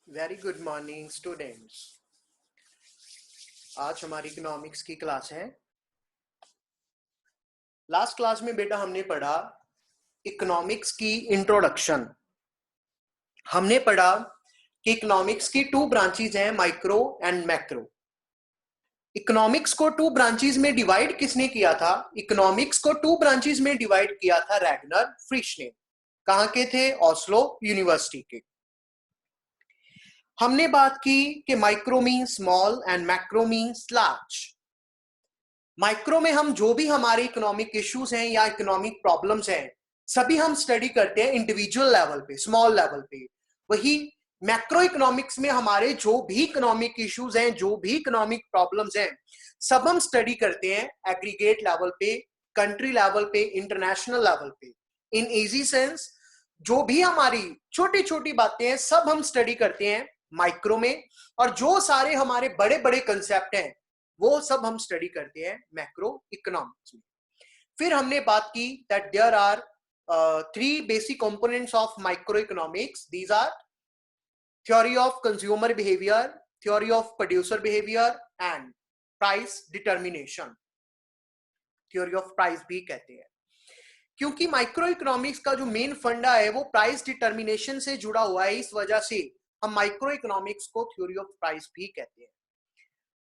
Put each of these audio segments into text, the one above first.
Very good morning students. आज हमारी economics की क्लास है। लास्ट क्लास में बेटा हमने पढ़ा इकोनॉमिक्स की इंट्रोडक्शन। हमने पढ़ा कि इकोनॉमिक्स की टू ब्रांचेज हैं, माइक्रो एंड मैक्रो। इकोनॉमिक्स को टू ब्रांचेज में डिवाइड किसने किया था? इकोनॉमिक्स को टू ब्रांचेज में डिवाइड किया था रैगनर फ्रिश ने। कहां के थे? ओस्लो यूनिवर्सिटी के। हमने बात की कि micro means small and macro means large. Micro में हम जो भी हमारे इकोनॉमिक इश्यूज हैं या इकोनॉमिक प्रॉब्लम्स हैं, सभी हम स्टडी करते हैं इंडिविजुअल लेवल पे, स्मॉल लेवल पे। वही मैक्रो इकोनॉमिक्स में हमारे जो भी इकोनॉमिक इश्यूज हैं, जो भी इकोनॉमिक प्रॉब्लम्स हैं, सब हम स्टडी करते हैं एग्रीगेट लेवल पे, कंट्री लेवल पे, इंटरनेशनल लेवल पे। इन इजी सेंस जो भी हमारी छोटी छोटी बातें हैं, सब हम स्टडी करते हैं माइक्रो में। और जो सारे हमारे बड़े बड़े कंसेप्ट हैं, वो सब हम स्टडी करते हैं मैक्रो इकोनॉमिक्स में। फिर हमने बात की that there are three basic components of micro economics. These are theory of consumer behaviour, theory of producer behaviour and price determination. Theory of price भी कहते हैं, क्योंकि माइक्रो इकोनॉमिक्स का जो मेन फंडा है वो प्राइस डिटर्मिनेशन से जुड़ा हुआ है। इस वजह से हम माइक्रो इकोनॉमिक्स को थ्योरी ऑफ प्राइस भी कहते हैं।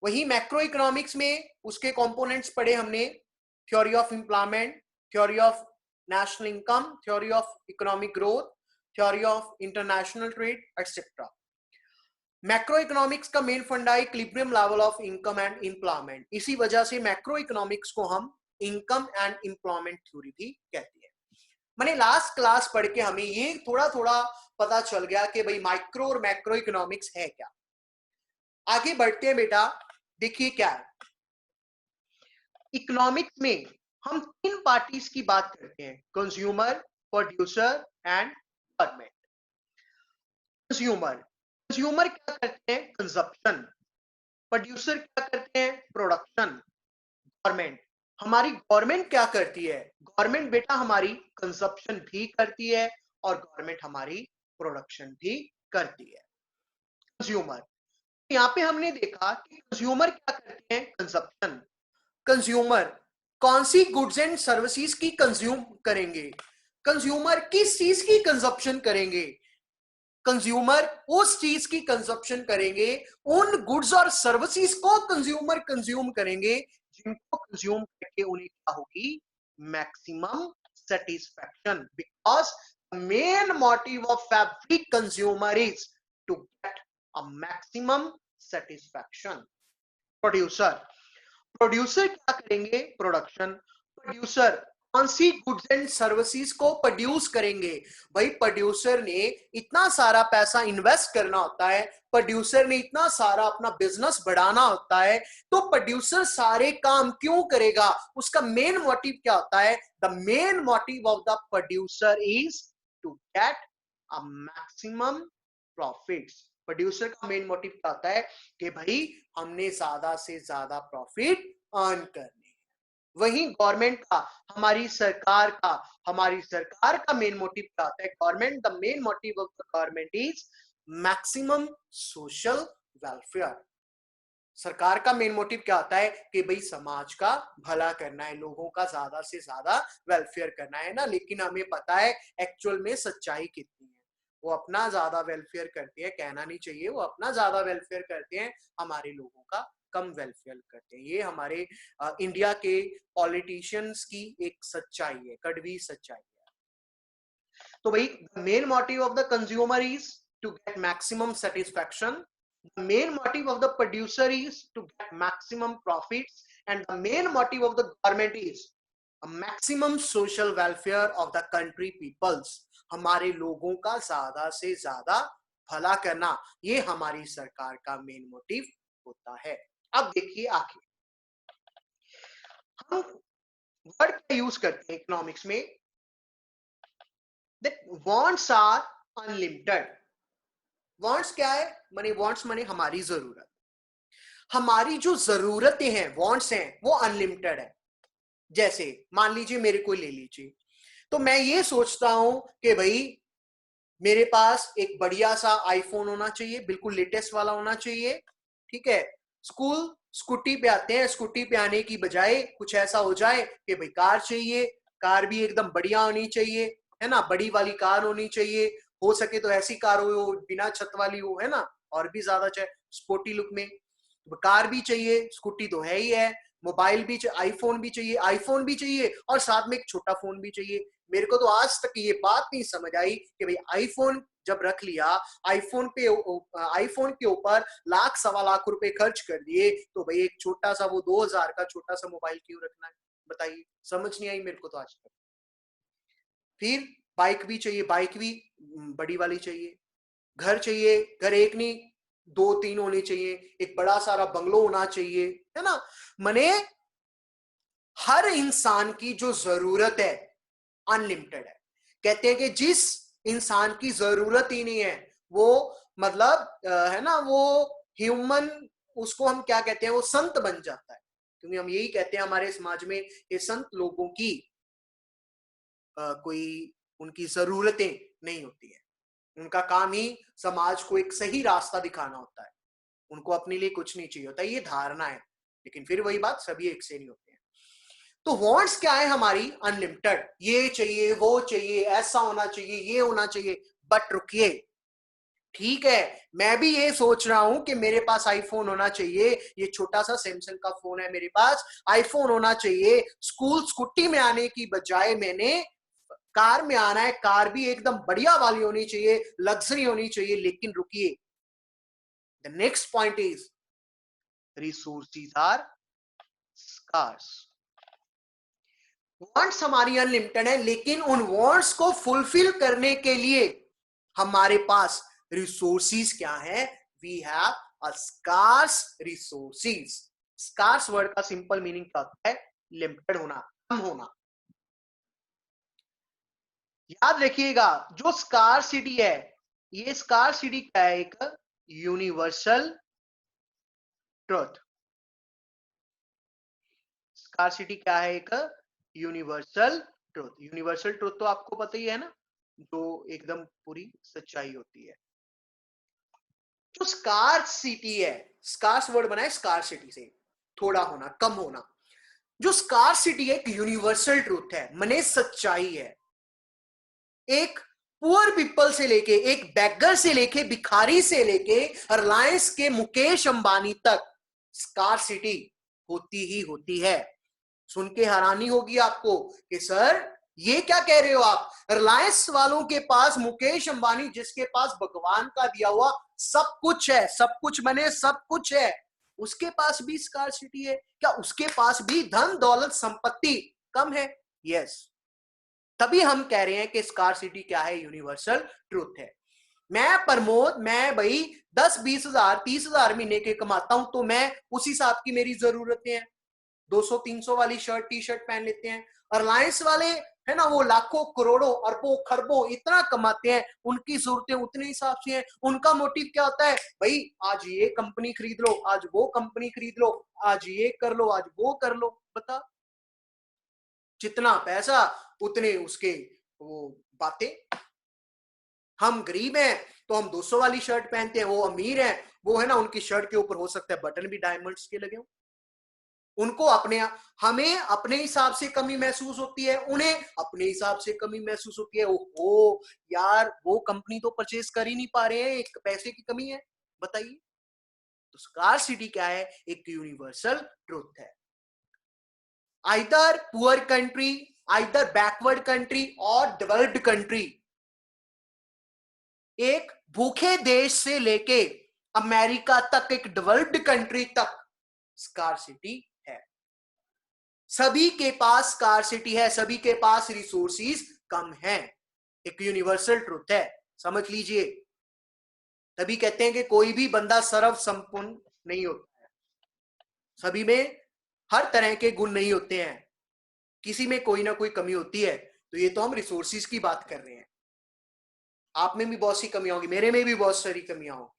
वही मैक्रो इकोनॉमिक्स में उसके कंपोनेंट्स पढ़े हमने, theory of employment, theory of national income, theory of economic growth, theory of international trade etcetera. Macro economics का मेन फंडा है equilibrium level of income and employment. इसी वजह से मैक्रो इकोनॉमिक्स को हम इनकम एंड एम्प्लॉयमेंट थ्योरी भी कहते हैं। मैंने लास्ट क्लास पढ़ के हमें ये थोड़ा थोड़ा पता चल गया कि भाई माइक्रो और मैक्रो इकोनॉमिक्स है क्या। आगे बढ़ते हैं बेटा। देखिए क्या है, इकोनॉमिक्स में हम तीन पार्टीज की बात करते हैं, consumer, producer and government. Consumer consumer क्या करते हैं? कंजप्शन। प्रोड्यूसर क्या करते हैं? प्रोडक्शन। गवर्नमेंट, हमारी गवर्नमेंट क्या करती है? गवर्नमेंट बेटा हमारी कंजप्शन भी करती है और गवर्नमेंट हमारी प्रोडक्शन भी करती है। कंज्यूमर, यहाँ पे हमने देखा कि कंज्यूमर क्या करते हैं? कंजप्शन। कंज्यूमर कौन सी गुड्स एंड सर्विसेज की कंज्यूम करेंगे? कंज्यूमर किस चीज की कंजप्शन करेंगे? कंज्यूमर उस चीज की कंजप्शन करेंगे, उन गुड्स और सर्विसेज को कंज्यूमर कंज्यूम करेंगे जिनको कंज्यूम करके उन्हें क्या होगी? Maximum satisfaction. Because main motive of every consumer is to get a maximum satisfaction. Producer, producer क्या करेंगे? प्रोडक्शन। प्रोड्यूसर कौन सी गुड्स एंड सर्विसेज को प्रोड्यूस करेंगे? भाई प्रोड्यूसर ने इतना सारा पैसा इन्वेस्ट करना होता है, प्रोड्यूसर ने इतना सारा अपना बिजनेस बढ़ाना होता है, तो प्रोड्यूसर सारे काम क्यों करेगा? उसका मेन मोटिव क्या होता है? The main motive of the producer is to get a maximum profits. Producer का मेन मोटिव क्या होता है? कि भाई हमने ज्यादा से ज्यादा प्रॉफिट अर्न करने। वहीं गवर्नमेंट का, हमारी सरकार का मेन मोटिव क्या होता है? Government, the main motive of the government is maximum social welfare. सरकार का मेन मोटिव क्या होता है? कि भाई समाज का भला करना है, लोगों का ज्यादा से ज्यादा वेलफेयर करना है ना। लेकिन हमें पता है एक्चुअल में सच्चाई कितनी है। वो अपना ज्यादा वेलफेयर करते हैं, कहना नहीं चाहिए, वो अपना ज्यादा वेलफेयर करते हैं, हमारे लोगों का कम वेलफेयर करते हैं। ये हमारे इंडिया के पॉलिटिशियंस की एक सच्चाई है, कड़वी सच्चाई है। तो भाई main motive of the consumer is to get maximum satisfaction, the main motive of the producer is to get maximum profits, and the main motive of the government is a maximum social welfare of the country peoples। हमारे लोगों का ज्यादा से ज्यादा भला करना, ये हमारी सरकार का मेन मोटिव होता है। अब देखिए आगे हम वर्ड का यूज करते हैं इकोनॉमिक्स में, that wants are unlimited। Wants क्या है? माने वांट्स माने हमारी जरूरत। हमारी जो जरूरतें हैं, वांट्स हैं, वो अनलिमिटेड है। जैसे मान लीजिए मेरे को ले लीजिए, तो मैं ये सोचता हूं कि भाई मेरे पास एक बढ़िया सा आईफोन होना चाहिए, बिल्कुल लेटेस्ट वाला होना चाहिए, ठीक है। स्कूल स्कूटी पे आते हैं, स्कूटी पे आने की बजाय कुछ ऐसा हो जाए कि भाई कार चाहिए, कार भी एकदम बढ़िया होनी चाहिए, है ना, बड़ी वाली कार होनी चाहिए, हो सके तो ऐसी कार हो बिना छत वाली हो, है ना, और भी ज्यादा चाहे स्पोर्टी लुक में। तो कार भी चाहिए, स्कूटी तो है ही है, मोबाइल भी चाहिए, आईफोन भी चाहिए और साथ में एक छोटा फोन भी चाहिए। मेरे को तो आज तक ये बात नहीं समझ आई कि भाई आईफोन जब रख लिया, आईफोन के ऊपर लाख सवा लाख रुपए खर्च कर दिए, तो भाई एक छोटा सा वो 2000 का छोटा सा मोबाइल क्यों रखना है, बताइए। समझ नहीं आई मेरे को तो आज तक। फिर बाइक भी चाहिए, बाइक भी बड़ी वाली चाहिए, घर चाहिए, घर एक नहीं दो तीन होने चाहिए, एक बड़ा सारा बंगलो होना चाहिए, है ना। मने हर इंसान की जो जरूरत है अनलिमिटेड है। कहते हैं कि जिस इंसान की जरूरत ही नहीं है वो मतलब है ना, वो ह्यूमन, उसको हम क्या कहते हैं, वो संत बन जाता है। क्योंकि हम यही कहते हैं हमारे समाज में, ये संत लोगों की कोई उनकी जरूरतें नहीं होती है, उनका काम ही समाज को एक सही रास्ता दिखाना होता है, उनको अपने लिए कुछ नहीं चाहिए होता, ये धारणा है। लेकिन फिर वही बात, सभी एक से नहीं होते हैं। तो वांट्स क्या है हमारी, अनलिमिटेड, ये चाहिए वो चाहिए, ऐसा होना चाहिए, ये होना चाहिए। बट रुकिए, ठीक है, मैं भी ये सोच रहा हूं कि मेरे पास आईफोन होना चाहिए, ये छोटा सा सैमसंग का फोन है मेरे पास, आईफोन होना चाहिए। स्कूल स्कूटी में आने की बजाय मैंने कार में आना है, कार भी एकदम बढ़िया वाली होनी चाहिए, लग्जरी होनी चाहिए। लेकिन रुकिए, the next point is resources are scarce. Wants हमारी अनलिमिटेड है, लेकिन उन वांट्स को फुलफिल करने के लिए हमारे पास रिसोर्सेज क्या है, we have a scarce resources. Scarce word का सिंपल मीनिंग क्या होता है, लिमिटेड होना, कम होना। याद रखिएगा, जो स्कार्सिटी है, ये स्कार्सिटी क्या है, एक यूनिवर्सल ट्रुथ। स्कार्सिटी क्या है, एक यूनिवर्सल ट्रुथ। यूनिवर्सल ट्रुथ तो आपको पता ही है ना, जो एकदम पूरी सच्चाई होती है। जो स्कार्सिटी है, स्कार्स वर्ड बना है स्कार्सिटी से, थोड़ा होना, कम होना। जो स्कार्सिटी है एक यूनिवर्सल ट्रूथ है, मने सच्चाई है। एक पुअर पीपल से लेके, एक बैगर से लेके, भिखारी से लेके रिलायंस के मुकेश अंबानी तक स्कार्सिटी होती ही होती है। सुन के हैरानी होगी आपको कि सर ये क्या कह रहे हो आप, रिलायंस वालों के पास, मुकेश अंबानी जिसके पास भगवान का दिया हुआ सब कुछ है, सब कुछ बने सब कुछ है, उसके पास भी स्कार्सिटी है क्या, उसके पास भी धन दौलत संपत्ति कम है? यस, तभी हम कह रहे हैं कि स्कार्सिटी क्या है, यूनिवर्सल ट्रूथ है। मैं प्रमोद, मैं भाई 10-20 हजार 30 हजार महीने के कमाता हूं, तो मैं उस हिसाब की मेरी जरूरतें हैं, 200-300 वाली शर्ट टी शर्ट पहन लेते हैं। रिलायंस वाले है ना, वो लाखों करोड़ों अरबों खरबों इतना कमाते हैं, उनकी जरूरतें उतने हिसाब से हैं। उनका मोटिव क्या होता है, भाई आज ये कंपनी खरीद लो, आज वो कंपनी खरीद लो, आज ये कर लो, आज वो कर लो। बता, जितना पैसा उतने उसके वो बातें। हम गरीब हैं तो हम 200 वाली शर्ट पहनते हैं, वो अमीर हैं, वो है ना, उनकी शर्ट के ऊपर हो सकता है बटन भी डायमंड्स के लगे हो। उनको अपने, हमें अपने हिसाब से कमी महसूस होती है, उन्हें अपने हिसाब से कमी महसूस होती है। ओहो यार, वो कंपनी तो परचेज कर ही नहीं पा रहे हैं, एक पैसे की कमी है। बताइए, तो स्कार्सिटी क्या है, एक यूनिवर्सल ट्रुथ है। Either poor country, either backward country और डेवलप्ड कंट्री, एक भूखे देश से लेके अमेरिका तक, एक डेवलप्ड कंट्री तक स्कार्सिटी है। सभी के पास स्कार्सिटी है, सभी के पास रिसोर्सेज कम है, एक यूनिवर्सल ट्रुथ है, समझ लीजिए। तभी कहते हैं कि कोई भी बंदा सर्व संपूर्ण नहीं होता है, सभी में हर तरह के गुण नहीं होते हैं, किसी में कोई ना कोई कमी होती है। तो ये तो हम रिसोर्सेज की बात कर रहे हैं, आप में भी बहुत सी कमियां होगी, मेरे में भी बहुत सारी कमियां होगी।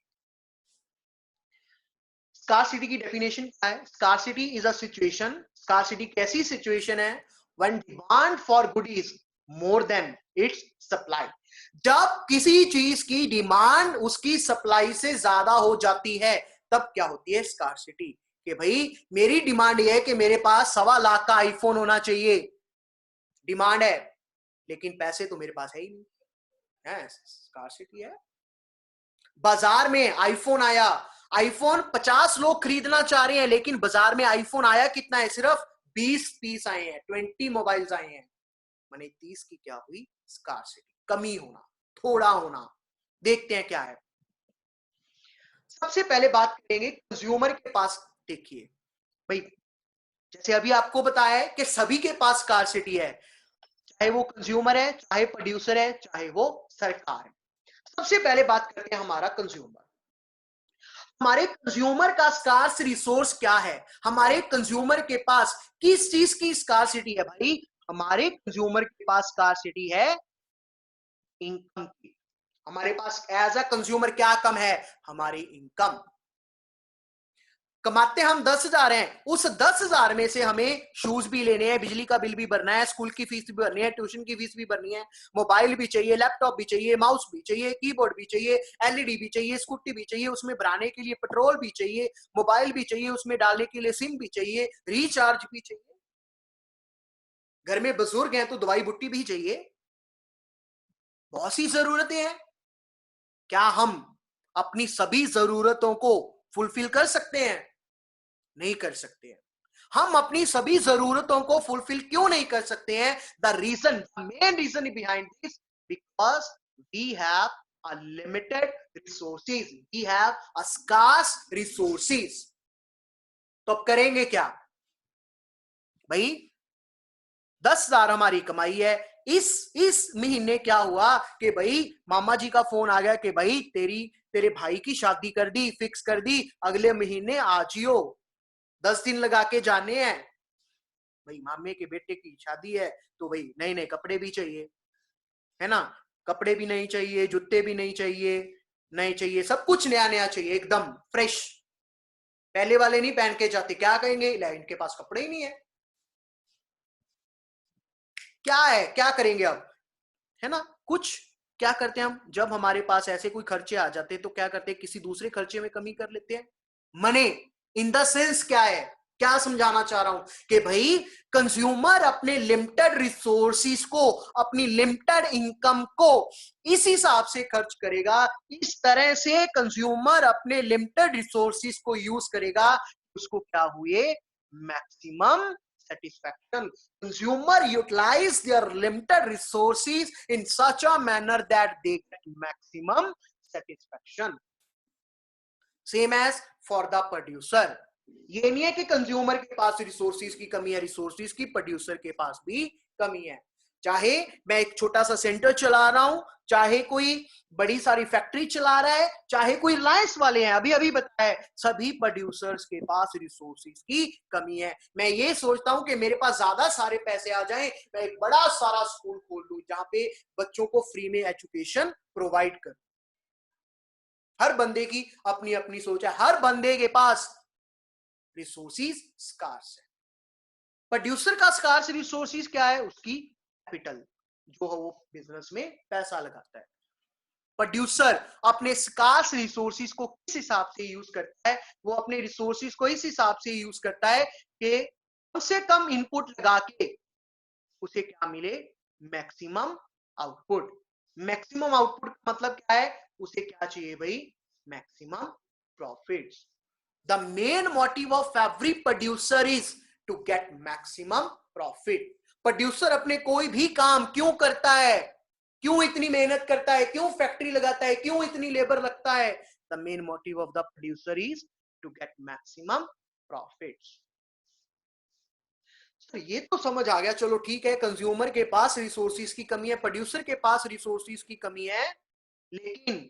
स्कार्सिटी की डेफिनेशन क्या है, scarcity is a situation, scarcity कैसी सिचुएशन है, when demand for good is more than it's supply. जब किसी चीज की डिमांड उसकी सप्लाई से ज्यादा हो जाती है तब क्या होती है? स्कार्सिटी। कि भाई मेरी डिमांड यह है कि मेरे पास 1.25 लाख का आईफोन होना चाहिए, डिमांड है, लेकिन पैसे तो मेरे पास है ही नहीं, है स्कार्सिटी है। बाजार में आईफोन आया, आईफोन 50 लोग खरीदना चाह रहे हैं, लेकिन बाजार में आईफोन आया कितना है? सिर्फ 20 पीस आए हैं, 20 मोबाइल्स आए हैं, माने 30 की क्या हुई? स्कार्सिटी, कमी होना, थोड़ा होना। देखते हैं क्या है। सबसे पहले बात करेंगे कंज्यूमर के पास। देखिए भाई, जैसे अभी आपको बताया है कि सभी के पास स्कार्सिटी है, चाहे वो कंज्यूमर है, चाहे प्रोड्यूसर है, चाहे वो सरकार है। सबसे पहले बात करते हैं हमारा कंज्यूमर। हमारे कंज्यूमर का स्कार्स रिसोर्स क्या है? हमारे कंज्यूमर के पास किस चीज की स्कार्सिटी है भाई? हमारे कंज्यूमर के पास स्कार्सिटी है इनकम की। हमारे पास एज अ कंज्यूमर क्या कम है? हमारी इनकम। कमाते हम 10,000 हैं, उस 10,000 में से हमें शूज भी लेने हैं, बिजली का बिल भी भरना है, स्कूल की फीस भी भरनी है, ट्यूशन की फीस भी भरनी है, मोबाइल भी चाहिए, लैपटॉप भी चाहिए, माउस भी चाहिए, कीबोर्ड भी चाहिए, एलईडी भी चाहिए, स्कूटी भी चाहिए, उसमें भराने के लिए पेट्रोल भी चाहिए, मोबाइल भी चाहिए, उसमें डालने के लिए सिम भी चाहिए, रिचार्ज भी चाहिए, घर में बुजुर्ग हैं तो दवाई बुट्टी भी चाहिए, बहुत सी जरूरतें हैं। क्या हम अपनी सभी जरूरतों को फुलफिल कर सकते हैं? नहीं कर सकते हैं। हम अपनी सभी जरूरतों को फुलफिल क्यों नहीं कर सकते हैं? The reason, the main reason behind this, because we have a limited resources, we have a scarce resources. तो अब करेंगे क्या भाई? 10,000 हमारी कमाई है, इस महीने क्या हुआ कि भाई मामा जी का फोन आ गया कि भाई तेरे भाई की शादी कर दी, फिक्स कर दी, अगले महीने आ जियो, 10 दिन लगा के जाने हैं। भाई मामे के बेटे की शादी है तो भाई नए नए कपड़े भी चाहिए, है ना? कपड़े भी नहीं चाहिए, जूते भी नहीं चाहिए, नए चाहिए, सब कुछ नया नया चाहिए, एकदम फ्रेश। पहले वाले नहीं पहन के जाते, क्या कहेंगे? इनके पास कपड़े ही नहीं है, क्या है, क्या करेंगे अब, है ना? कुछ क्या करते हैं हम, जब हमारे पास ऐसे कोई खर्चे आ जाते हैं तो क्या करते हैं? किसी दूसरे खर्चे में कमी कर लेते हैं। मनी इन द सेंस क्या है, क्या समझाना चाह रहा हूं कि भाई कंज्यूमर अपने लिमिटेड रिसोर्सिस को, अपनी लिमिटेड इनकम को इस हिसाब से खर्च करेगा, इस तरह से कंज्यूमर अपने लिमिटेड रिसोर्सिस को यूज करेगा, उसको क्या हुए? Maximum satisfaction. Consumer utilize their limited resources in such a manner that they get maximum satisfaction. Same as for the producer. ये नहीं है कि कंज्यूमर के पास रिसोर्सेज की कमी है, रिसोर्सेज की प्रोड्यूसर के पास भी कमी है। चाहे मैं एक छोटा सा सेंटर चला रहा हूं, चाहे कोई बड़ी सारी फैक्ट्री चला रहा है, चाहे कोई रिलायंस वाले हैं, अभी अभी बताया, सभी प्रोड्यूसर्स के पास रिसोर्सेज की कमी है। मैं ये सोचता हूं कि मेरे पास ज्यादा सारे पैसे आ जाएं, मैं एक बड़ा सारा स्कूल खोल लूं जहां पे बच्चों को फ्री में एजुकेशन प्रोवाइड करूं। हर बंदे की अपनी अपनी सोच है, हर बंदे के पास रिसोर्सेज स्कार्स है। प्रोड्यूसर का स्कार्स रिसोर्सेज क्या है? उसकी कैपिटल, जो वो बिजनेस में पैसा लगाता है। प्रोड्यूसर अपने स्कार्स रिसोर्सेज को किस हिसाब से यूज करता है? वो अपने रिसोर्सेज को इस हिसाब से यूज करता है कि कम से कम इनपुट लगा के उसे क्या मिले? Maximum output. मैक्सिमम आउटपुट का मतलब क्या है? उसे क्या चाहिए भाई? Maximum profits. The main motive of every producer is to get maximum profit. Producer अपने कोई भी काम क्यों करता है? क्यों इतनी मेहनत करता है? क्यों फैक्ट्री लगाता है? क्यों इतनी लेबर लगता है? The main motive of the producer is to get maximum profits. तो ये तो समझ आ गया, चलो ठीक है, कंज्यूमर के पास रिसोर्सेज की कमी है, प्रोड्यूसर के पास रिसोर्सेज की कमी है, लेकिन